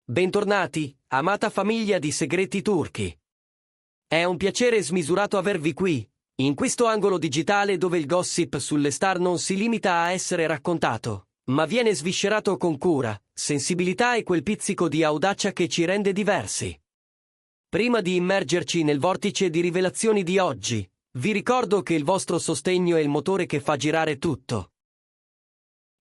Bentornati, amata famiglia di segreti turchi. È un piacere smisurato avervi qui, in questo angolo digitale dove il gossip sulle star non si limita a essere raccontato, ma viene sviscerato con cura, sensibilità e quel pizzico di audacia che ci rende diversi. Prima di immergerci nel vortice di rivelazioni di oggi, vi ricordo che il vostro sostegno è il motore che fa girare tutto.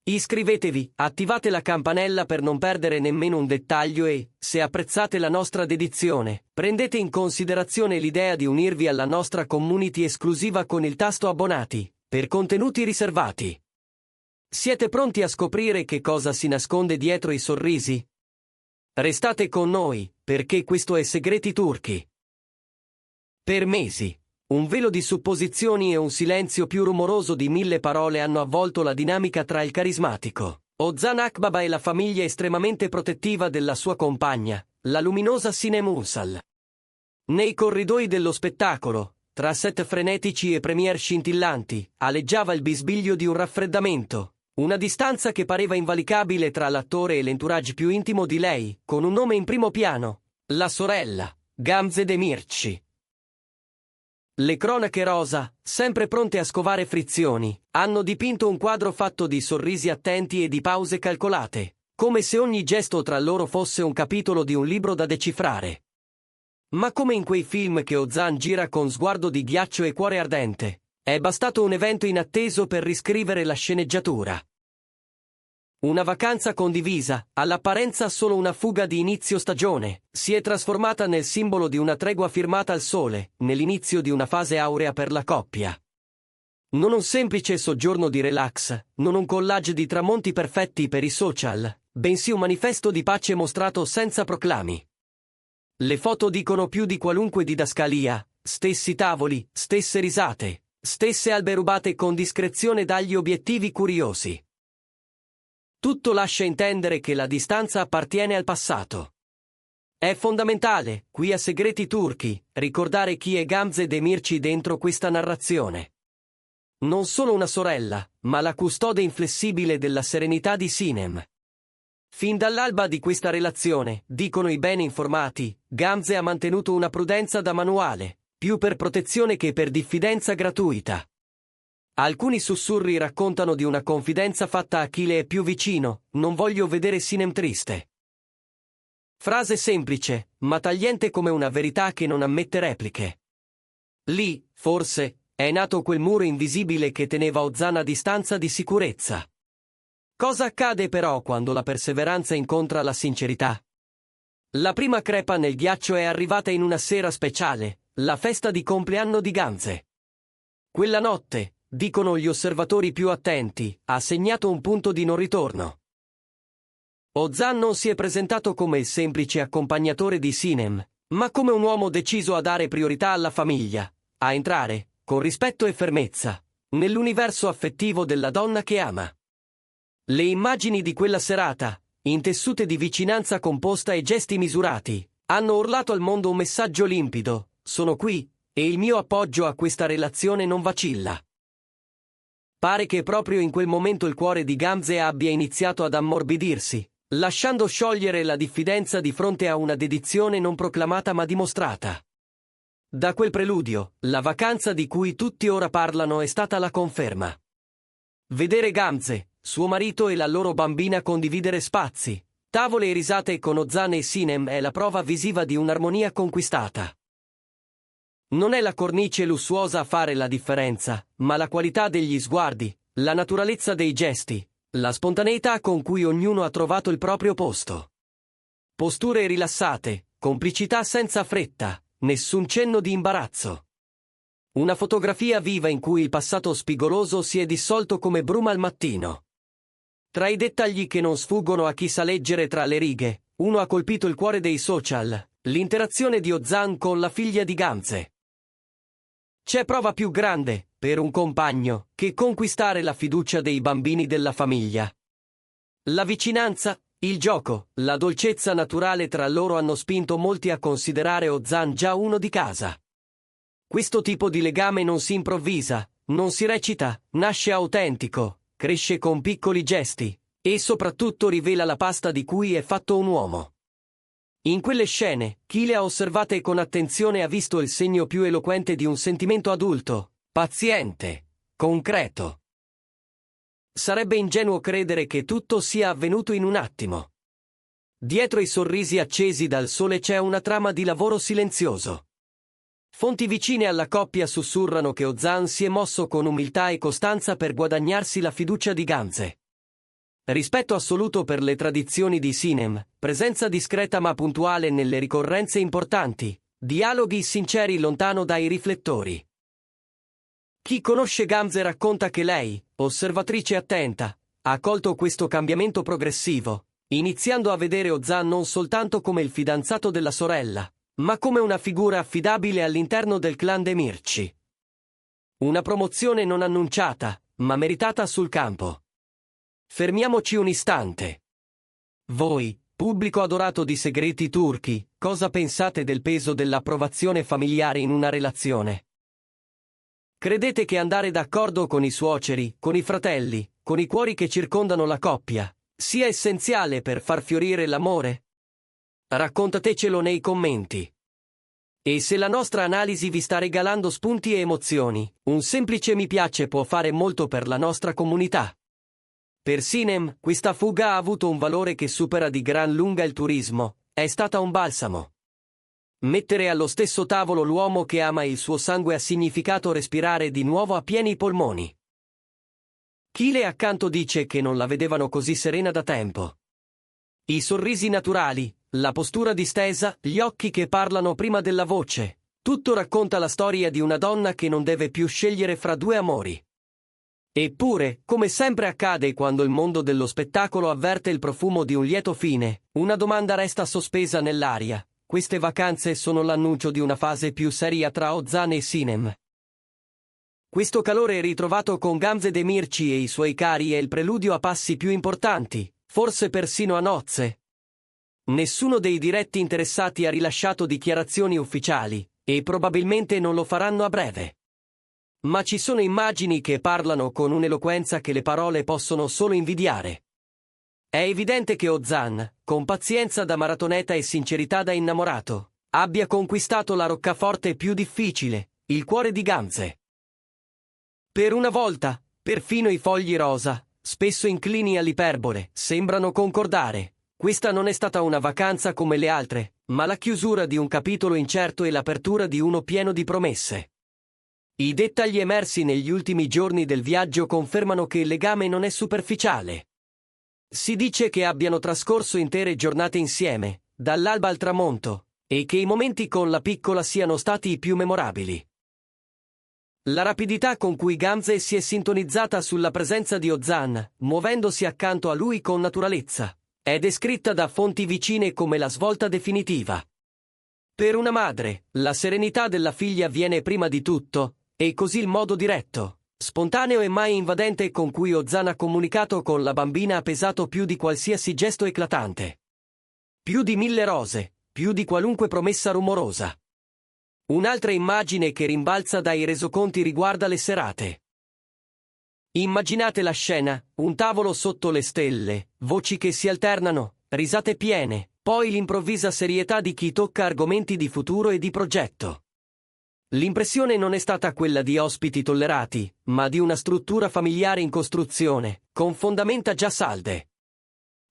Iscrivetevi, attivate la campanella per non perdere nemmeno un dettaglio e, se apprezzate la nostra dedizione, prendete in considerazione l'idea di unirvi alla nostra community esclusiva con il tasto abbonati, per contenuti riservati. Siete pronti a scoprire che cosa si nasconde dietro i sorrisi? Restate con noi, perché questo è Segreti Turchi. Per mesi, un velo di supposizioni e un silenzio più rumoroso di 1000 parole hanno avvolto la dinamica tra il carismatico Ozan Akbaba e la famiglia estremamente protettiva della sua compagna, la luminosa Sinem Unsal. Nei corridoi dello spettacolo, tra set frenetici e premiere scintillanti, aleggiava il bisbiglio di un raffreddamento, una distanza che pareva invalicabile tra l'attore e l'entourage più intimo di lei, con un nome in primo piano, la sorella, Gamze Demirci. Le cronache rosa, sempre pronte a scovare frizioni, hanno dipinto un quadro fatto di sorrisi attenti e di pause calcolate, come se ogni gesto tra loro fosse un capitolo di un libro da decifrare. Ma come in quei film che Ozan gira con sguardo di ghiaccio e cuore ardente, è bastato un evento inatteso per riscrivere la sceneggiatura. Una vacanza condivisa, all'apparenza solo una fuga di inizio stagione, si è trasformata nel simbolo di una tregua firmata al sole, nell'inizio di una fase aurea per la coppia. Non un semplice soggiorno di relax, non un collage di tramonti perfetti per i social, bensì un manifesto di pace mostrato senza proclami. Le foto dicono più di qualunque didascalia, stessi tavoli, stesse risate, stesse albe rubate con discrezione dagli obiettivi curiosi. Tutto lascia intendere che la distanza appartiene al passato. È fondamentale, qui a Segreti Turchi, ricordare chi è Gamze Demirci dentro questa narrazione. Non solo una sorella, ma la custode inflessibile della serenità di Sinem. Fin dall'alba di questa relazione, dicono i ben informati, Gamze ha mantenuto una prudenza da manuale, più per protezione che per diffidenza gratuita. Alcuni sussurri raccontano di una confidenza fatta a chi le è più vicino, non voglio vedere Sinem triste. Frase semplice, ma tagliente come una verità che non ammette repliche. Lì, forse, è nato quel muro invisibile che teneva Ozan a distanza di sicurezza. Cosa accade però quando la perseveranza incontra la sincerità? La prima crepa nel ghiaccio è arrivata in una sera speciale, la festa di compleanno di Gamze. Quella notte, dicono gli osservatori più attenti, ha segnato un punto di non ritorno. Ozan non si è presentato come il semplice accompagnatore di Sinem, ma come un uomo deciso a dare priorità alla famiglia, a entrare, con rispetto e fermezza, nell'universo affettivo della donna che ama. Le immagini di quella serata, intessute di vicinanza composta e gesti misurati, hanno urlato al mondo un messaggio limpido: sono qui, e il mio appoggio a questa relazione non vacilla. Pare che proprio in quel momento il cuore di Gamze abbia iniziato ad ammorbidirsi, lasciando sciogliere la diffidenza di fronte a una dedizione non proclamata ma dimostrata. Da quel preludio, la vacanza di cui tutti ora parlano è stata la conferma. Vedere Gamze, suo marito e la loro bambina condividere spazi, tavole e risate con Ozan e Sinem è la prova visiva di un'armonia conquistata. Non è la cornice lussuosa a fare la differenza, ma la qualità degli sguardi, la naturalezza dei gesti, la spontaneità con cui ognuno ha trovato il proprio posto. Posture rilassate, complicità senza fretta, nessun cenno di imbarazzo. Una fotografia viva in cui il passato spigoloso si è dissolto come bruma al mattino. Tra i dettagli che non sfuggono a chi sa leggere tra le righe, uno ha colpito il cuore dei social: l'interazione di Ozan con la figlia di Gamze. C'è prova più grande, per un compagno, che conquistare la fiducia dei bambini della famiglia. La vicinanza, il gioco, la dolcezza naturale tra loro hanno spinto molti a considerare Ozan già uno di casa. Questo tipo di legame non si improvvisa, non si recita, nasce autentico, cresce con piccoli gesti, e soprattutto rivela la pasta di cui è fatto un uomo. In quelle scene, chi le ha osservate con attenzione ha visto il segno più eloquente di un sentimento adulto, paziente, concreto. Sarebbe ingenuo credere che tutto sia avvenuto in un attimo. Dietro i sorrisi accesi dal sole c'è una trama di lavoro silenzioso. Fonti vicine alla coppia sussurrano che Ozan si è mosso con umiltà e costanza per guadagnarsi la fiducia di Gamze. Rispetto assoluto per le tradizioni di Sinem, presenza discreta ma puntuale nelle ricorrenze importanti, dialoghi sinceri lontano dai riflettori. Chi conosce Gamze racconta che lei, osservatrice attenta, ha colto questo cambiamento progressivo, iniziando a vedere Ozan non soltanto come il fidanzato della sorella, ma come una figura affidabile all'interno del clan Demirci. Una promozione non annunciata, ma meritata sul campo. Fermiamoci un istante. Voi, pubblico adorato di segreti turchi, cosa pensate del peso dell'approvazione familiare in una relazione? Credete che andare d'accordo con i suoceri, con i fratelli, con i cuori che circondano la coppia, sia essenziale per far fiorire l'amore? Raccontatecelo nei commenti. E se la nostra analisi vi sta regalando spunti e emozioni, un semplice mi piace può fare molto per la nostra comunità. Per Sinem, questa fuga ha avuto un valore che supera di gran lunga il turismo, è stata un balsamo. Mettere allo stesso tavolo l'uomo che ama il suo sangue ha significato respirare di nuovo a pieni polmoni. Chi le accanto dice che non la vedevano così serena da tempo. I sorrisi naturali, la postura distesa, gli occhi che parlano prima della voce, tutto racconta la storia di una donna che non deve più scegliere fra due amori. Eppure, come sempre accade quando il mondo dello spettacolo avverte il profumo di un lieto fine, una domanda resta sospesa nell'aria. Queste vacanze sono l'annuncio di una fase più seria tra Ozan e Sinem. Questo calore ritrovato con Gamze Demirci e i suoi cari è il preludio a passi più importanti, forse persino a nozze. Nessuno dei diretti interessati ha rilasciato dichiarazioni ufficiali, e probabilmente non lo faranno a breve. Ma ci sono immagini che parlano con un'eloquenza che le parole possono solo invidiare. È evidente che Ozan, con pazienza da maratoneta e sincerità da innamorato, abbia conquistato la roccaforte più difficile, il cuore di Gamze. Per una volta, perfino i fogli rosa, spesso inclini all'iperbole, sembrano concordare. Questa non è stata una vacanza come le altre, ma la chiusura di un capitolo incerto e l'apertura di uno pieno di promesse. I dettagli emersi negli ultimi giorni del viaggio confermano che il legame non è superficiale. Si dice che abbiano trascorso intere giornate insieme, dall'alba al tramonto, e che i momenti con la piccola siano stati i più memorabili. La rapidità con cui Gamze si è sintonizzata sulla presenza di Ozan, muovendosi accanto a lui con naturalezza, è descritta da fonti vicine come la svolta definitiva. Per una madre, la serenità della figlia viene prima di tutto, e così il modo diretto, spontaneo e mai invadente con cui Ozan ha comunicato con la bambina ha pesato più di qualsiasi gesto eclatante. Più di 1000 rose, più di qualunque promessa rumorosa. Un'altra immagine che rimbalza dai resoconti riguarda le serate. Immaginate la scena, un tavolo sotto le stelle, voci che si alternano, risate piene, poi l'improvvisa serietà di chi tocca argomenti di futuro e di progetto. L'impressione non è stata quella di ospiti tollerati, ma di una struttura familiare in costruzione, con fondamenta già salde.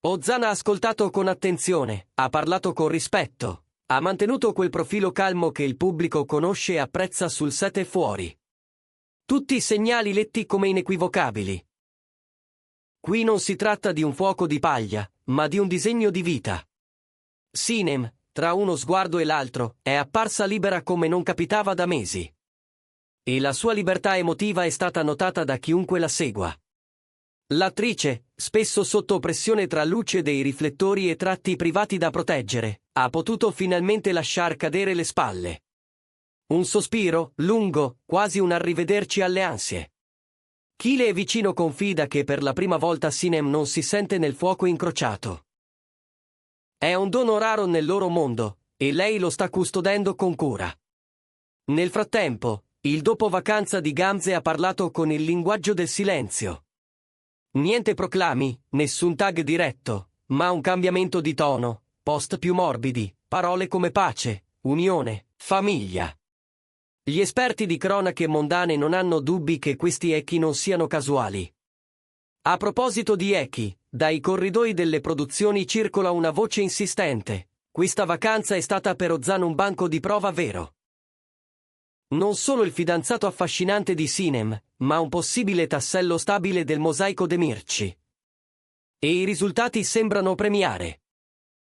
Ozan ha ascoltato con attenzione, ha parlato con rispetto, ha mantenuto quel profilo calmo che il pubblico conosce e apprezza sul set e fuori. Tutti i segnali letti come inequivocabili. Qui non si tratta di un fuoco di paglia, ma di un disegno di vita. Sinem, tra uno sguardo e l'altro, è apparsa libera come non capitava da mesi. E la sua libertà emotiva è stata notata da chiunque la segua. L'attrice, spesso sotto pressione tra luce dei riflettori e tratti privati da proteggere, ha potuto finalmente lasciar cadere le spalle. Un sospiro, lungo, quasi un arrivederci alle ansie. Chi le è vicino confida che per la prima volta Sinem non si sente nel fuoco incrociato. È un dono raro nel loro mondo, e lei lo sta custodendo con cura. Nel frattempo, il dopo vacanza di Gamze ha parlato con il linguaggio del silenzio. Niente proclami, nessun tag diretto, ma un cambiamento di tono, post più morbidi, parole come pace, unione, famiglia. Gli esperti di cronache mondane non hanno dubbi che questi echi non siano casuali. A proposito di echi, dai corridoi delle produzioni circola una voce insistente. Questa vacanza è stata per Ozan un banco di prova vero. Non solo il fidanzato affascinante di Sinem, ma un possibile tassello stabile del mosaico De Mirci. E i risultati sembrano premiare.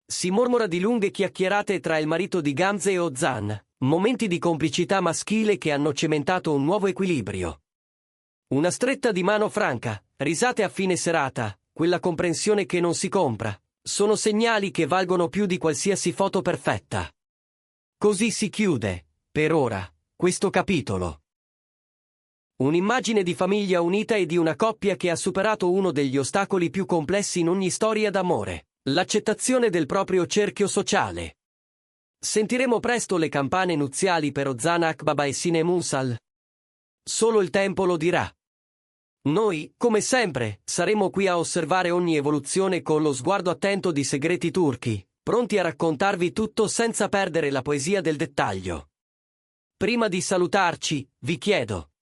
Si mormora di lunghe chiacchierate tra il marito di Gamze e Ozan, momenti di complicità maschile che hanno cementato un nuovo equilibrio. Una stretta di mano franca, risate a fine serata, quella comprensione che non si compra, sono segnali che valgono più di qualsiasi foto perfetta. Così si chiude, per ora, questo capitolo. Un'immagine di famiglia unita e di una coppia che ha superato uno degli ostacoli più complessi in ogni storia d'amore, l'accettazione del proprio cerchio sociale. Sentiremo presto le campane nuziali per Ozan Akbaba e Sinem Unsal? Solo il tempo lo dirà. Noi, come sempre, saremo qui a osservare ogni evoluzione con lo sguardo attento di Segreti Turchi, pronti a raccontarvi tutto senza perdere la poesia del dettaglio. Prima di salutarci, vi chiedo: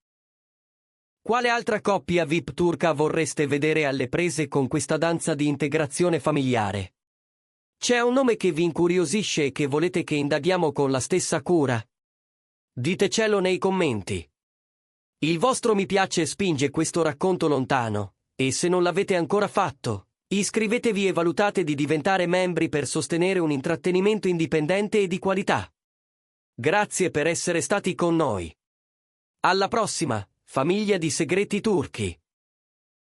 quale altra coppia VIP turca vorreste vedere alle prese con questa danza di integrazione familiare? C'è un nome che vi incuriosisce e che volete che indaghiamo con la stessa cura? Ditecelo nei commenti. Il vostro mi piace spinge questo racconto lontano, e se non l'avete ancora fatto, iscrivetevi e valutate di diventare membri per sostenere un intrattenimento indipendente e di qualità. Grazie per essere stati con noi. Alla prossima, famiglia di Segreti Turchi.